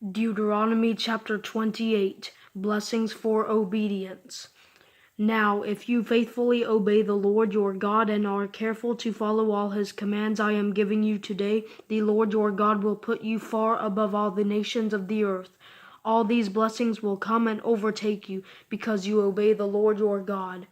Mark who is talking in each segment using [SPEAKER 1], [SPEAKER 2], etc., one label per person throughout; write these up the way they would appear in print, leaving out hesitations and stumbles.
[SPEAKER 1] Deuteronomy Chapter 28, Blessings for Obedience. Now, if you faithfully obey the Lord your God and are careful to follow all his commands I am giving you today, the Lord your God will put you far above all the nations of the earth. All these blessings will come and overtake you because you obey the Lord your God.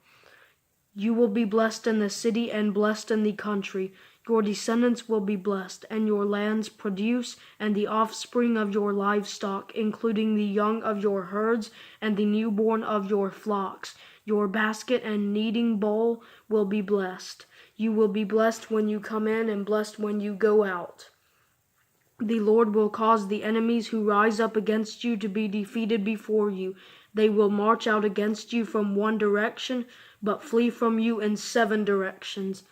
[SPEAKER 1] You will be blessed in the city and blessed in the country. Your descendants will be blessed, and your land's produce, and the offspring of your livestock, including the young of your herds and the newborn of your flocks. Your basket and kneading bowl will be blessed. You will be blessed when you come in and blessed when you go out. The Lord will cause the enemies who rise up against you to be defeated before you. They will march out against you from one direction, but flee from you in 7 directions.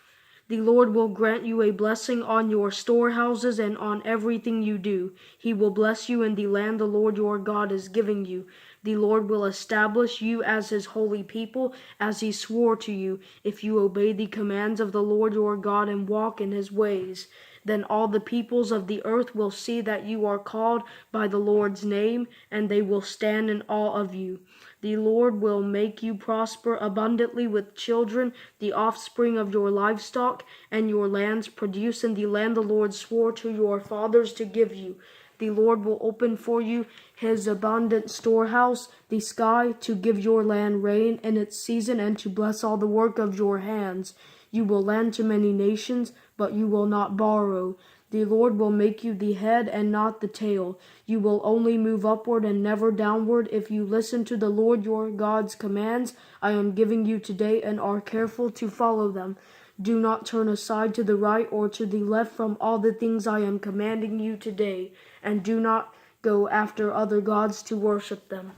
[SPEAKER 1] The Lord will grant you a blessing on your storehouses and on everything you do. He will bless you in the land the Lord your God is giving you. The Lord will establish you as his holy people, as he swore to you, if you obey the commands of the Lord your God and walk in his ways. Then all the peoples of the earth will see that you are called by the Lord's name, and they will stand in awe of you. The Lord will make you prosper abundantly with children, the offspring of your livestock, and your land's produce in the land the Lord swore to your fathers to give you. The Lord will open for you his abundant storehouse, the sky, to give your land rain in its season and to bless all the work of your hands. You will lend to many nations, but you will not borrow. The Lord will make you the head and not the tail. You will only move upward and never downward if you listen to the Lord your God's commands I am giving you today and are careful to follow them. Do not turn aside to the right or to the left from all the things I am commanding you today, and do not go after other gods to worship them.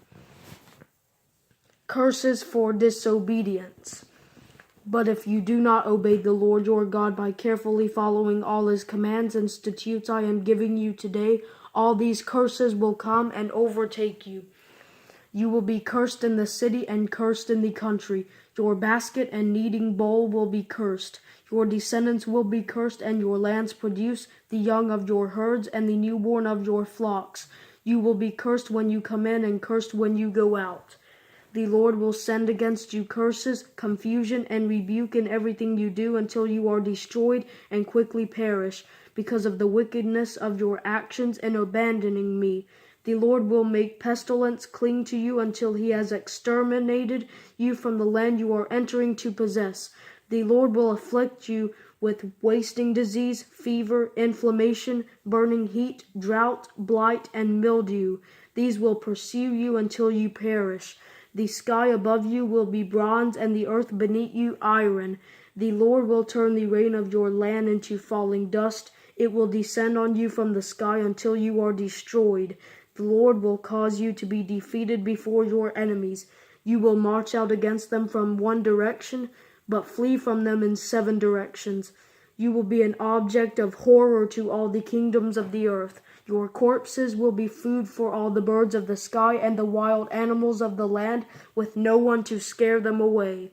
[SPEAKER 1] Curses for disobedience. But if you do not obey the Lord your God by carefully following all his commands and statutes I am giving you today, all these curses will come and overtake you. You will be cursed in the city and cursed in the country. Your basket and kneading bowl will be cursed. Your descendants will be cursed, and your land's produce, the young of your herds and the newborn of your flocks. You will be cursed when you come in and cursed when you go out. The Lord will send against you curses, confusion, and rebuke in everything you do until you are destroyed and quickly perish because of the wickedness of your actions in abandoning me. The Lord will make pestilence cling to you until he has exterminated you from the land you are entering to possess. The Lord will afflict you with wasting disease, fever, inflammation, burning heat, drought, blight, and mildew. These will pursue you until you perish. The sky above you will be bronze, and the earth beneath you iron. The Lord will turn the rain of your land into falling dust. It will descend on you from the sky until you are destroyed. The Lord will cause you to be defeated before your enemies. You will march out against them from one direction, but flee from them in 7 directions. You will be an object of horror to all the kingdoms of the earth. Your corpses will be food for all the birds of the sky and the wild animals of the land, with no one to scare them away.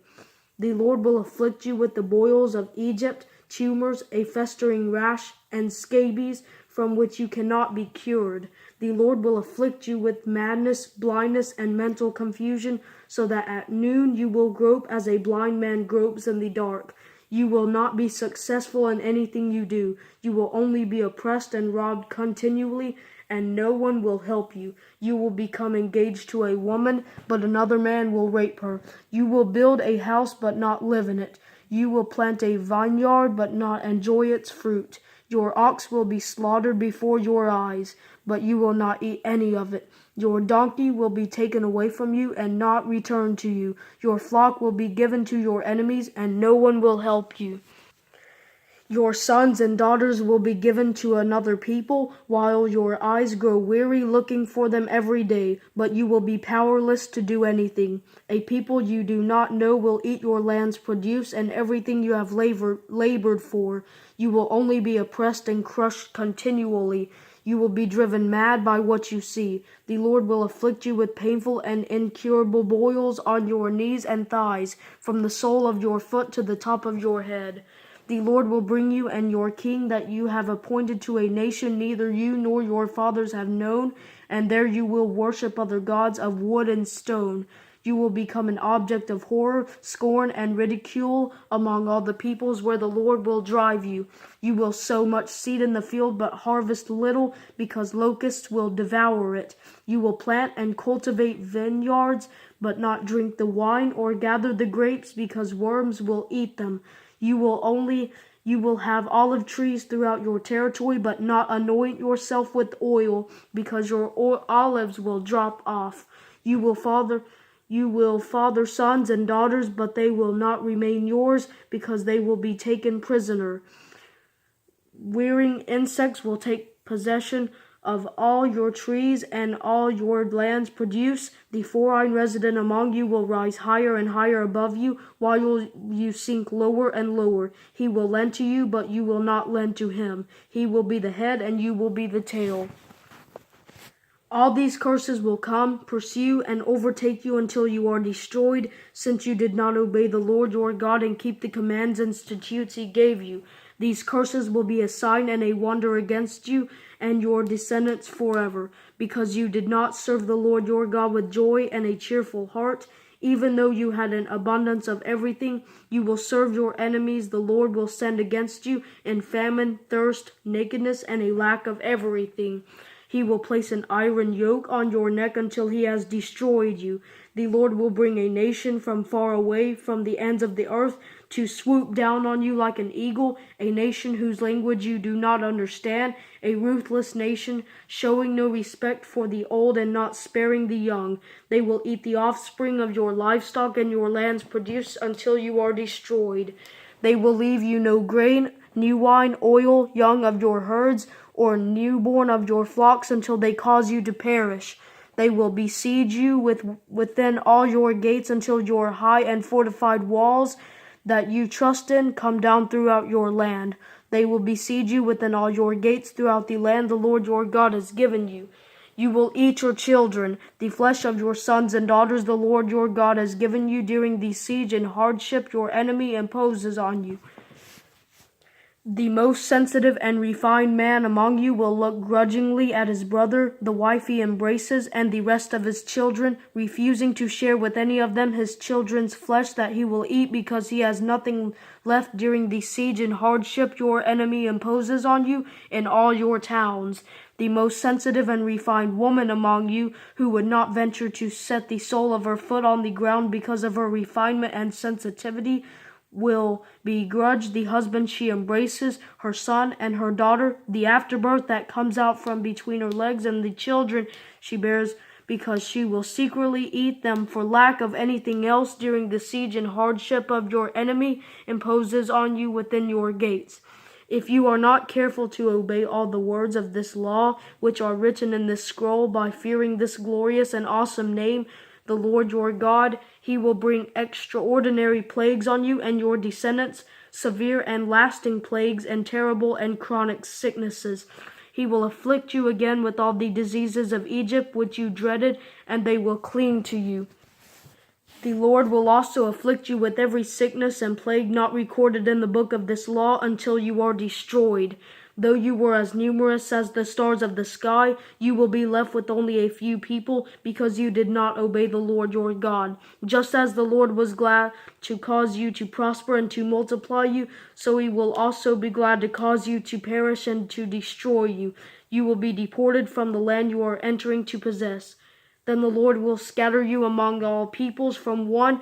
[SPEAKER 1] The Lord will afflict you with the boils of Egypt, tumors, a festering rash, and scabies from which you cannot be cured. The Lord will afflict you with madness, blindness, and mental confusion, so that at noon you will grope as a blind man gropes in the dark. You will not be successful in anything you do. You will only be oppressed and robbed continually, and no one will help you. You will become engaged to a woman, but another man will rape her. You will build a house, but not live in it. You will plant a vineyard, but not enjoy its fruit. Your ox will be slaughtered before your eyes, but you will not eat any of it. Your donkey will be taken away from you and not returned to you. Your flock will be given to your enemies, and no one will help you. Your sons and daughters will be given to another people, while your eyes grow weary looking for them every day, but you will be powerless to do anything. A people you do not know will eat your land's produce and everything you have labored for. You will only be oppressed and crushed continually. You will be driven mad by what you see. The Lord will afflict you with painful and incurable boils on your knees and thighs, from the sole of your foot to the top of your head. The Lord will bring you and your king that you have appointed to a nation neither you nor your fathers have known, and there you will worship other gods of wood and stone. You will become an object of horror, scorn, and ridicule among all the peoples where the Lord will drive you. You will sow much seed in the field, but harvest little, because locusts will devour it. You will plant and cultivate vineyards, but not drink the wine or gather the grapes, because worms will eat them. You will have olive trees throughout your territory, but not anoint yourself with oil, because your olives will drop off. You will father sons and daughters, but they will not remain yours, because they will be taken prisoner. Wearing insects will take possession of all your trees, and all your lands produce. The foreign resident among you will rise higher and higher above you, while you sink lower and lower. He will lend to you, but you will not lend to him. He will be the head, and you will be the tail. All these curses will come, pursue, and overtake you until you are destroyed, since you did not obey the Lord your God and keep the commands and statutes he gave you. These curses will be a sign and a wonder against you and your descendants forever, because you did not serve the Lord your God with joy and a cheerful heart. Even though you had an abundance of everything, you will serve your enemies. The Lord will send against you in famine, thirst, nakedness, and a lack of everything. He will place an iron yoke on your neck until he has destroyed you. The Lord will bring a nation from far away, from the ends of the earth, to swoop down on you like an eagle, a nation whose language you do not understand, a ruthless nation, showing no respect for the old and not sparing the young. They will eat the offspring of your livestock and your land's produce until you are destroyed. They will leave you no grain, new wine, oil, young of your herds, or newborn of your flocks until they cause you to perish. They will besiege you within all your gates until your high and fortified walls that you trust in come down throughout your land. They will besiege you within all your gates throughout the land the Lord your God has given you. You will eat your children, the flesh of your sons and daughters the Lord your God has given you during the siege and hardship your enemy imposes on you. The most sensitive and refined man among you will look grudgingly at his brother, the wife he embraces, and the rest of his children, refusing to share with any of them his children's flesh that he will eat, because he has nothing left during the siege and hardship your enemy imposes on you in all your towns. The most sensitive and refined woman among you, who would not venture to set the sole of her foot on the ground because of her refinement and sensitivity, will begrudge the husband she embraces, her son and her daughter, the afterbirth that comes out from between her legs, and the children she bears, because she will secretly eat them for lack of anything else during the siege and hardship of your enemy imposes on you within your gates. If you are not careful to obey all the words of this law, which are written in this scroll, by fearing this glorious and awesome name, the Lord your God, he will bring extraordinary plagues on you and your descendants, severe and lasting plagues and terrible and chronic sicknesses. He will afflict you again with all the diseases of Egypt which you dreaded, and they will cling to you. The Lord will also afflict you with every sickness and plague not recorded in the book of this law until you are destroyed. Though you were as numerous as the stars of the sky, you will be left with only a few people, because you did not obey the Lord your God. Just as the Lord was glad to cause you to prosper and to multiply you, so he will also be glad to cause you to perish and to destroy you. You will be deported from the land you are entering to possess. Then the Lord will scatter you among all peoples from one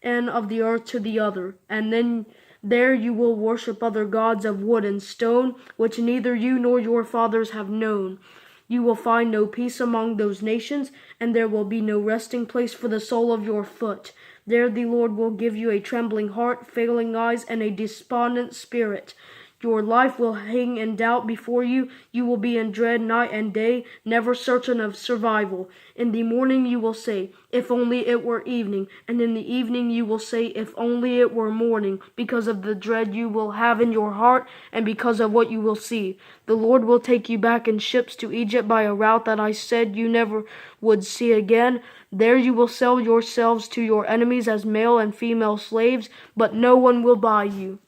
[SPEAKER 1] end of the earth to the other, and then there you will worship other gods of wood and stone, which neither you nor your fathers have known. You will find no peace among those nations, and there will be no resting place for the sole of your foot. There the Lord will give you a trembling heart, failing eyes, and a despondent spirit. Your life will hang in doubt before you. You will be in dread night and day, never certain of survival. In the morning you will say, "If only it were evening," and in the evening you will say, "If only it were morning," because of the dread you will have in your heart and because of what you will see. The Lord will take you back in ships to Egypt by a route that I said you never would see again. There you will sell yourselves to your enemies as male and female slaves, but no one will buy you.